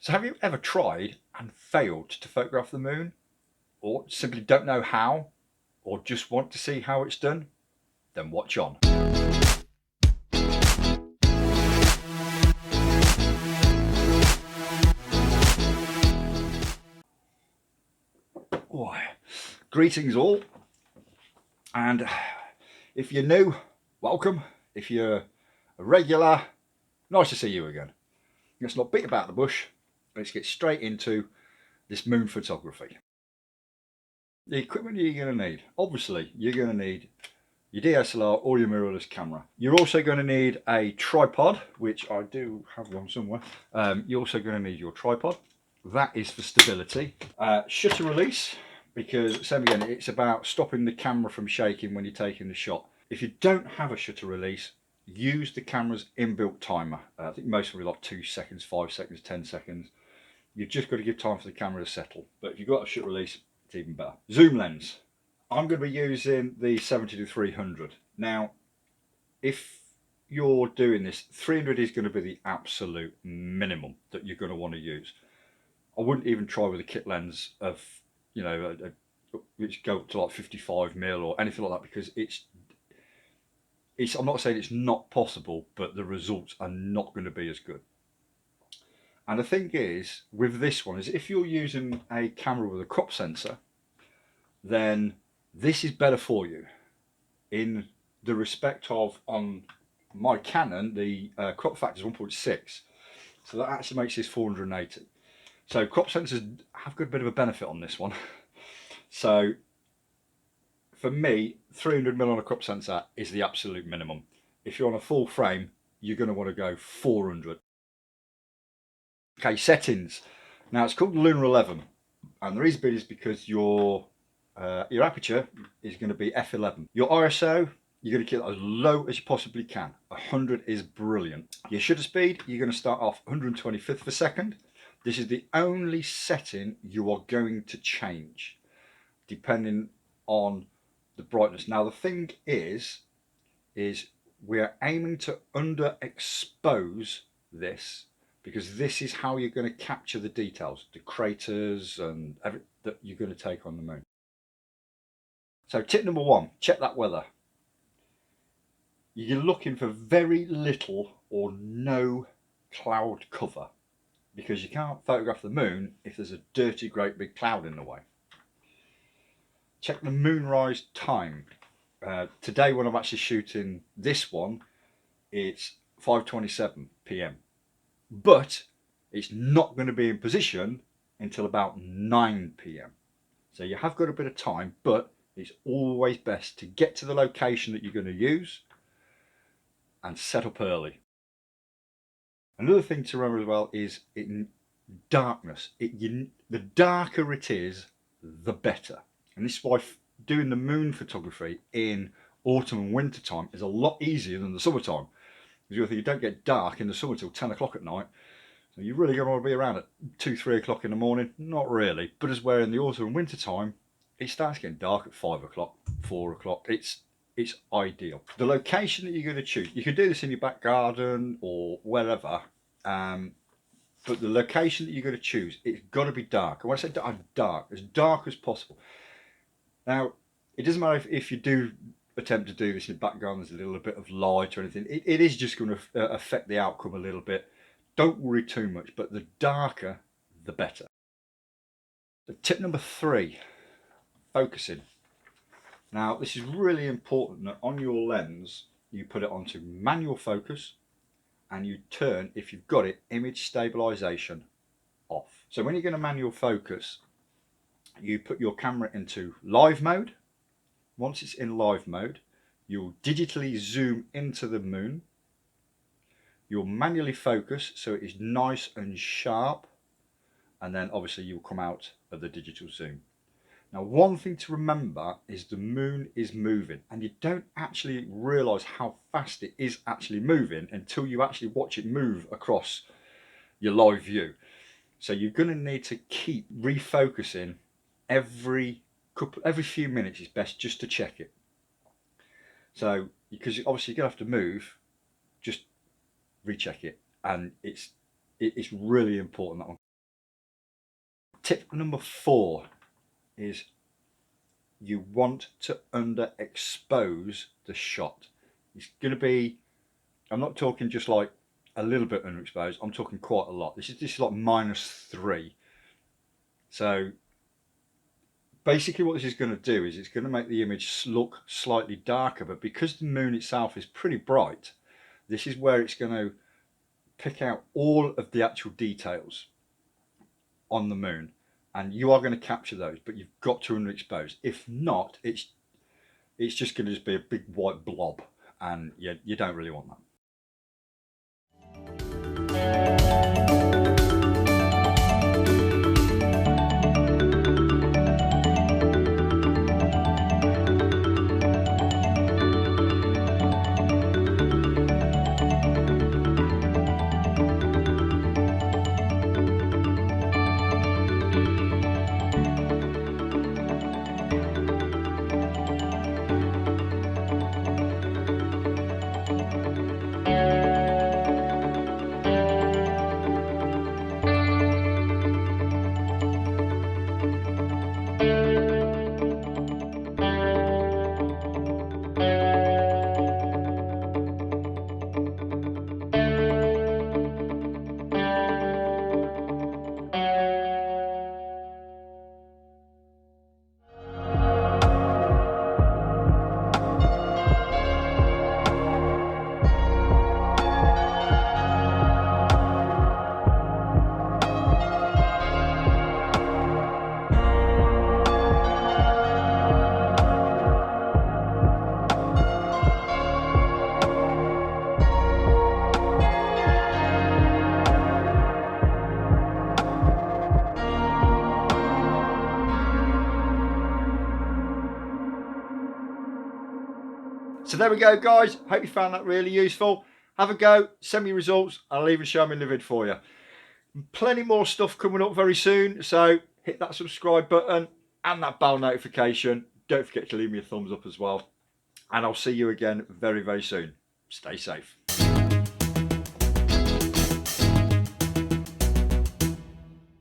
So have you ever tried and failed to photograph the moon, or simply don't know how, or just want to see how it's done? Then watch on. Oh, greetings all, and if you're new, welcome. If you're a regular, nice to see you again. Let's not beat about the bush, let's get straight into this moon photography. The equipment you're going to need, obviously you're going to need your DSLR or your mirrorless camera. You're also going to need a tripod, which I do have one somewhere. You're also going to need your tripod. That is for stability. Shutter release, because same again, it's about stopping the camera from shaking when you're taking the shot. If you don't have a shutter release, use the camera's inbuilt timer. I think most of them are like 2 seconds, 5 seconds, 10 seconds. You've just got to give time for the camera to settle. But if you've got a shutter release, it's even better. Zoom lens. I'm going to be using the 70-300. Now, if you're doing this, 300 is going to be the absolute minimum that you're going to want to use. I wouldn't even try with a kit lens of, you know, which go up to like 55mm or anything like that, because it's. I'm not saying it's not possible, but the results are not going to be as good. And the thing is, with this one, is if you're using a camera with a crop sensor, then this is better for you in the respect of, on my Canon, the crop factor is 1.6, so that actually makes this 480. So crop sensors have got a bit of a benefit on this one. So for me, 300mm on a crop sensor is the absolute minimum. If you're on a full frame, you're going to want to go 400. Okay, settings. Now it's called lunar 11, and the reason is because your aperture is going to be f11. Your ISO, you're going to keep it as low as you possibly can. 100 is brilliant. Your shutter speed, you're going to start off 125th of a second. This is the only setting you are going to change, depending on the brightness. Now the thing is we're aiming to underexpose this, because this is how you're going to capture the details, the craters and everything that you're going to take on the moon. So tip number one, check that weather. You're looking for very little or no cloud cover, because you can't photograph the moon if there's a dirty great big cloud in the way. Check the moonrise time. Today when I'm actually shooting this one, it's 5:27 p.m. but it's not going to be in position until about 9 p.m. So you have got a bit of time, but it's always best to get to the location that you're going to use and set up early. Another thing to remember as well is in darkness. The darker it is, the better. And this is why doing the moon photography in autumn and winter time is a lot easier than the summertime. Because you don't get dark in the summer till 10 o'clock at night. So you're really going to want to be around at 2-3 o'clock in the morning? Not really. But as we're in the autumn and winter time, it starts getting dark at 5 o'clock, 4 o'clock. It's ideal. The location that you're going to choose, you can do this in your back garden or wherever, but the location that you're going to choose, it's got to be dark. And when I say dark, as dark as possible. Now, it doesn't matter if you do attempt to do this in the back garden, there's a little bit of light or anything. It is just going to affect the outcome a little bit. Don't worry too much, but the darker, the better. So tip number 3, focusing. Now, this is really important that on your lens, you put it onto manual focus and you turn, if you've got it, image stabilization off. So when you're going to manual focus, you put your camera into live mode. Once it's in live mode, you'll digitally zoom into the moon. You'll manually focus so it is nice and sharp, and then obviously you'll come out of the digital zoom. Now, one thing to remember is the moon is moving, and you don't actually realize how fast it is actually moving until you actually watch it move across your live view. So you're going to need to keep refocusing every few minutes. Is best just to check it. So because obviously you're going to have to move, just recheck it, and it's really important, that one. Tip number 4 is you want to underexpose the shot. It's going to be, I'm not talking just like a little bit underexposed, I'm talking quite a lot. This is like -3. So basically what this is going to do is it's going to make the image look slightly darker, but because the moon itself is pretty bright, this is where it's going to pick out all of the actual details on the moon, and you are going to capture those, but you've got to underexpose. If not, it's just going to be a big white blob, and you don't really want that. So there we go, guys. Hope you found that really useful. Have a go, send me results, I'll even show them in the vid for you. Plenty more stuff coming up very soon, so hit that subscribe button and that bell notification. Don't forget to leave me a thumbs up as well, and I'll see you again very, very soon. Stay safe.